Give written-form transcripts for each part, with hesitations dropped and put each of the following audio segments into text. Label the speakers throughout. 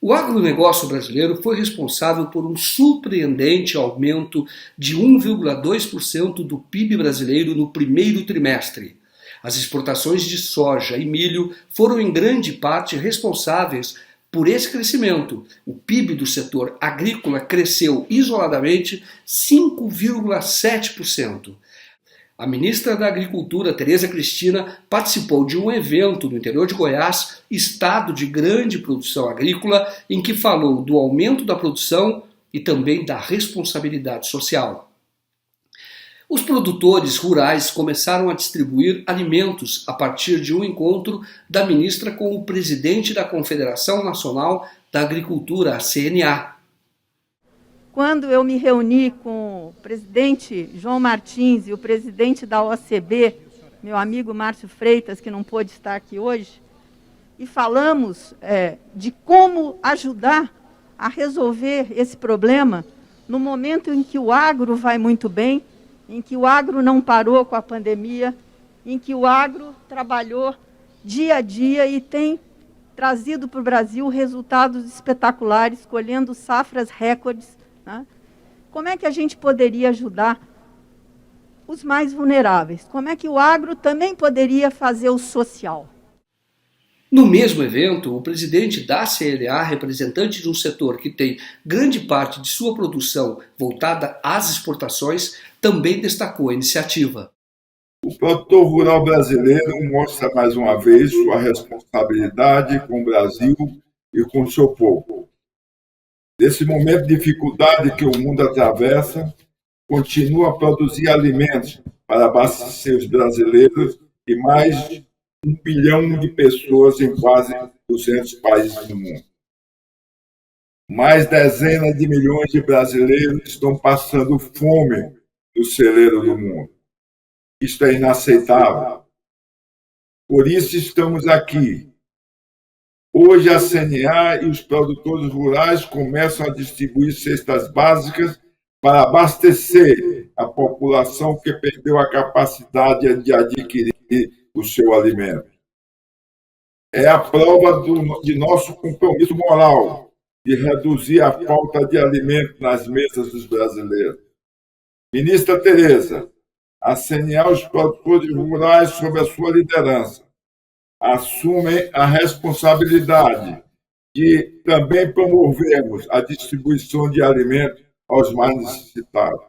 Speaker 1: O agronegócio brasileiro foi responsável por um surpreendente aumento de 1,2% do PIB brasileiro no primeiro trimestre. As exportações de soja e milho foram em grande parte responsáveis por esse crescimento. O PIB do setor agrícola cresceu isoladamente 5,7%. A ministra da Agricultura, Tereza Cristina, participou de um evento no interior de Goiás, estado de grande produção agrícola, em que falou do aumento da produção e também da responsabilidade social. Os produtores rurais começaram a distribuir alimentos a partir de um encontro da ministra com o presidente da Confederação Nacional da Agricultura, a CNA.
Speaker 2: Quando eu me reuni com o presidente João Martins e o presidente da OCB, meu amigo Márcio Freitas, que não pôde estar aqui hoje, e falamos de como ajudar a resolver esse problema no momento em que o agro vai muito bem, em que o agro não parou com a pandemia, em que o agro trabalhou dia a dia e tem trazido para o Brasil resultados espetaculares, colhendo safras recordes. Né? Como é que a gente poderia ajudar os mais vulneráveis? Como é que o agro também poderia fazer o social?
Speaker 1: No mesmo evento, o presidente da CNA, representante de um setor que tem grande parte de sua produção voltada às exportações, também destacou a iniciativa.
Speaker 3: O produtor rural brasileiro mostra mais uma vez sua responsabilidade com o Brasil e com o seu povo. Nesse momento de dificuldade que o mundo atravessa, continua a produzir alimentos para abastecer os brasileiros e mais de 1 bilhão de pessoas em quase 200 países do mundo. Mais dezenas de milhões de brasileiros estão passando fome no celeiro do mundo. Isto é inaceitável. Por isso estamos aqui. Hoje a CNA e os produtores rurais começam a distribuir cestas básicas para abastecer a população que perdeu a capacidade de adquirir o seu alimento. É a prova de nosso compromisso moral de reduzir a falta de alimento nas mesas dos brasileiros. Ministra Tereza, a CNA e os produtores rurais, sob a sua liderança, assumem a responsabilidade de também promovermos a distribuição de alimentos aos mais necessitados.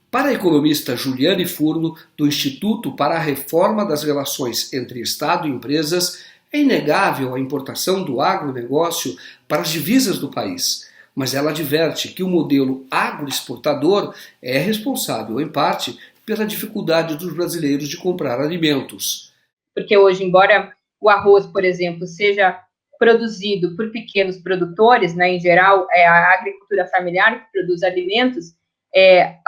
Speaker 1: Para a economista Juliane Furno, do Instituto para a Reforma das Relações entre Estado e Empresas, é inegável a importação do agronegócio para as divisas do país, mas ela adverte que o modelo agroexportador é responsável, em parte, pela dificuldade dos brasileiros de comprar alimentos.
Speaker 4: Porque hoje, embora o arroz, por exemplo, seja produzido por pequenos produtores, né, em geral, é a agricultura familiar que produz alimentos,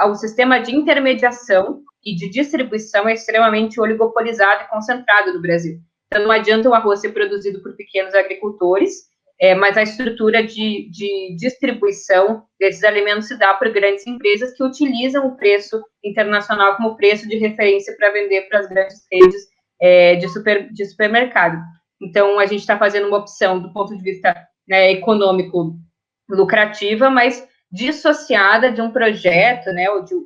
Speaker 4: o sistema de intermediação e de distribuição é extremamente oligopolizado e concentrado no Brasil. Então, não adianta o arroz ser produzido por pequenos agricultores, mas a estrutura de distribuição desses alimentos se dá por grandes empresas que utilizam o preço internacional como preço de referência para vender para as grandes redes de supermercado. Então, a gente está fazendo uma opção do ponto de vista econômico lucrativa, mas dissociada de um projeto,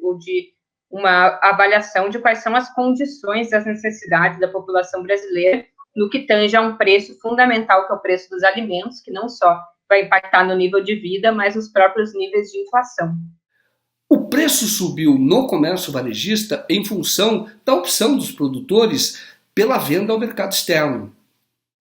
Speaker 4: ou de uma avaliação de quais são as condições das necessidades da população brasileira no que tange a um preço fundamental, que é o preço dos alimentos, que não só vai impactar no nível de vida, mas nos próprios níveis de inflação.
Speaker 1: O preço subiu no comércio varejista em função da opção dos produtores pela venda ao mercado externo.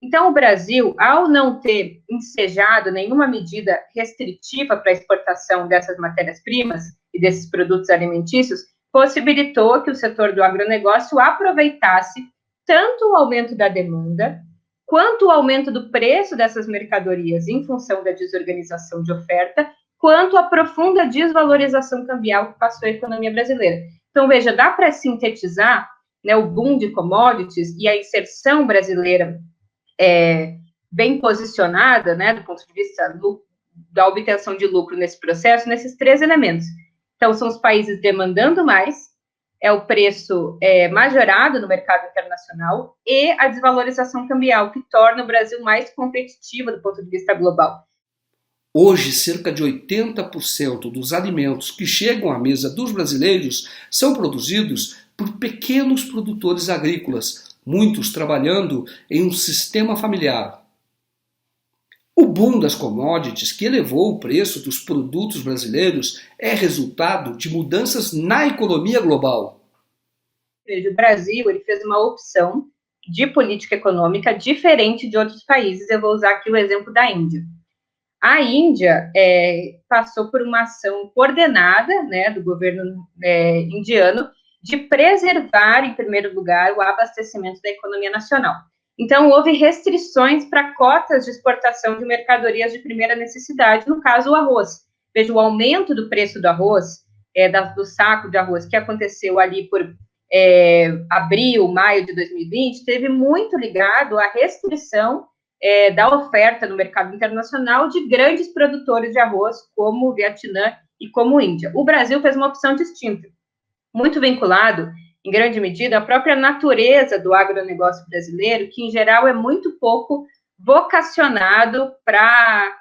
Speaker 4: Então, o Brasil, ao não ter ensejado nenhuma medida restritiva para a exportação dessas matérias-primas e desses produtos alimentícios, possibilitou que o setor do agronegócio aproveitasse tanto o aumento da demanda, quanto o aumento do preço dessas mercadorias em função da desorganização de oferta, quanto a profunda desvalorização cambial que passou a economia brasileira. Então, veja, dá para sintetizar o boom de commodities e a inserção brasileira bem posicionada, do ponto de vista da obtenção de lucro nesse processo, nesses 3 elementos. Então, são os países demandando mais, é o preço majorado no mercado internacional e a desvalorização cambial, que torna o Brasil mais competitivo do ponto de vista global.
Speaker 1: Hoje, cerca de 80% dos alimentos que chegam à mesa dos brasileiros são produzidos por pequenos produtores agrícolas, muitos trabalhando em um sistema familiar. O boom das commodities, que elevou o preço dos produtos brasileiros, é resultado de mudanças na economia global.
Speaker 4: O Brasil ele fez uma opção de política econômica diferente de outros países. Eu vou usar aqui o exemplo da Índia. A Índia passou por uma ação coordenada, né, do governo indiano de preservar, em primeiro lugar, o abastecimento da economia nacional. Então, houve restrições para cotas de exportação de mercadorias de primeira necessidade, no caso, o arroz. Veja, o aumento do preço do arroz, do saco de arroz, que aconteceu ali por abril, maio de 2020, teve muito ligado à restrição da oferta no mercado internacional de grandes produtores de arroz, como o Vietnã e como a Índia. O Brasil fez uma opção distinta, muito vinculado, em grande medida, à própria natureza do agronegócio brasileiro, que, em geral, é muito pouco vocacionado para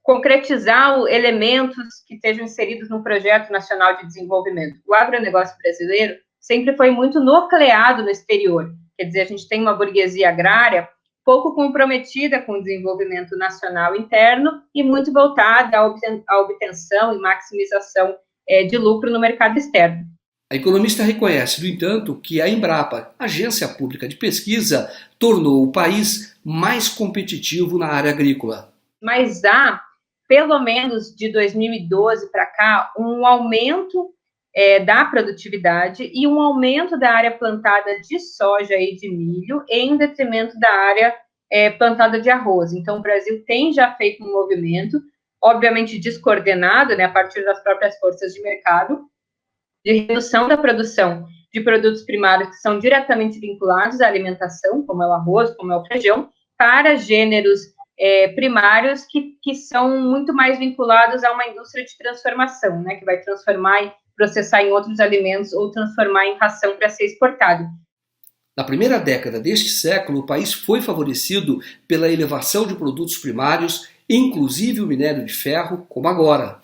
Speaker 4: concretizar elementos que estejam inseridos num projeto nacional de desenvolvimento. O agronegócio brasileiro sempre foi muito nucleado no exterior. Quer dizer, a gente tem uma burguesia agrária pouco comprometida com o desenvolvimento nacional interno e muito voltada à obtenção e maximização de lucro no mercado externo.
Speaker 1: A economista reconhece, no entanto, que a Embrapa, agência pública de pesquisa, tornou o país mais competitivo na área agrícola.
Speaker 4: Mas há, pelo menos de 2012 para cá, um aumento da produtividade e um aumento da área plantada de soja e de milho em detrimento da área plantada de arroz. Então, o Brasil tem já feito um movimento, obviamente descoordenado, né, a partir das próprias forças de mercado, de redução da produção de produtos primários que são diretamente vinculados à alimentação, como é o arroz, como é o feijão, para gêneros primários que são muito mais vinculados a uma indústria de transformação, né, que vai transformar e processar em outros alimentos ou transformar em ração para ser exportado.
Speaker 1: Na primeira década deste século, o país foi favorecido pela elevação de produtos primários, inclusive o minério de ferro, como agora.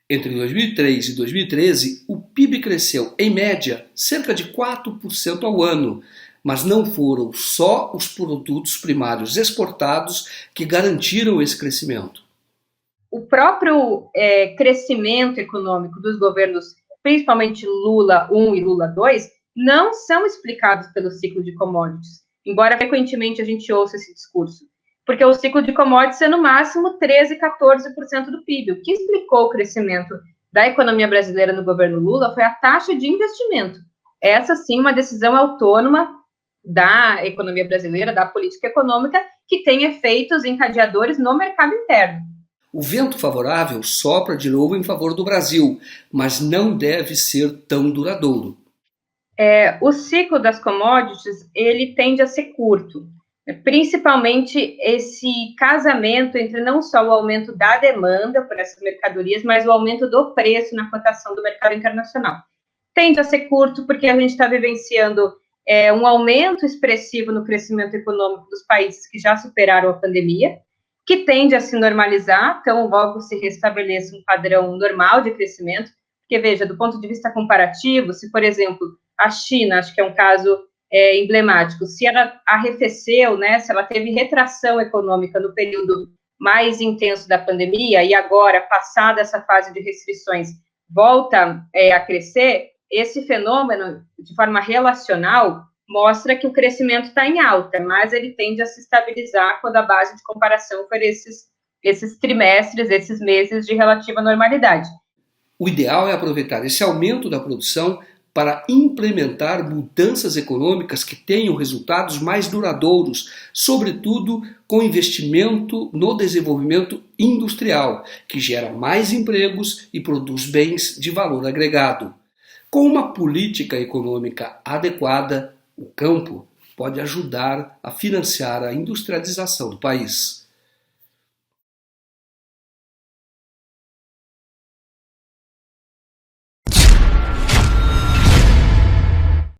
Speaker 1: Entre 2003 e 2013, o PIB cresceu, em média, cerca de 4% ao ano, mas não foram só os produtos primários exportados que garantiram esse crescimento.
Speaker 4: O próprio crescimento econômico dos governos, principalmente Lula I e Lula II, não são explicados pelo ciclo de commodities, embora frequentemente a gente ouça esse discurso, porque o ciclo de commodities é no máximo 13%, 14% do PIB. O que explicou o crescimento da economia brasileira no governo Lula foi a taxa de investimento. Essa sim, uma decisão autônoma da economia brasileira, da política econômica, que tem efeitos encadeadores no mercado interno.
Speaker 1: O vento favorável sopra de novo em favor do Brasil, mas não deve ser tão duradouro.
Speaker 4: O ciclo das commodities, ele tende a ser curto, principalmente esse casamento entre não só o aumento da demanda por essas mercadorias, mas o aumento do preço na cotação do mercado internacional. Tende a ser curto porque a gente está vivenciando um aumento expressivo no crescimento econômico dos países que já superaram a pandemia, que tende a se normalizar, então logo se restabeleça um padrão normal de crescimento, porque veja, do ponto de vista comparativo, se, por exemplo, a China, acho que é um caso emblemático, se ela arrefeceu, né, se ela teve retração econômica no período mais intenso da pandemia e agora, passada essa fase de restrições, volta a crescer, esse fenômeno, de forma relacional, mostra que o crescimento está em alta, mas ele tende a se estabilizar quando a base de comparação for esses trimestres, esses meses de relativa normalidade.
Speaker 1: O ideal é aproveitar esse aumento da produção para implementar mudanças econômicas que tenham resultados mais duradouros, sobretudo com investimento no desenvolvimento industrial, que gera mais empregos e produz bens de valor agregado. Com uma política econômica adequada, o campo pode ajudar a financiar a industrialização do país.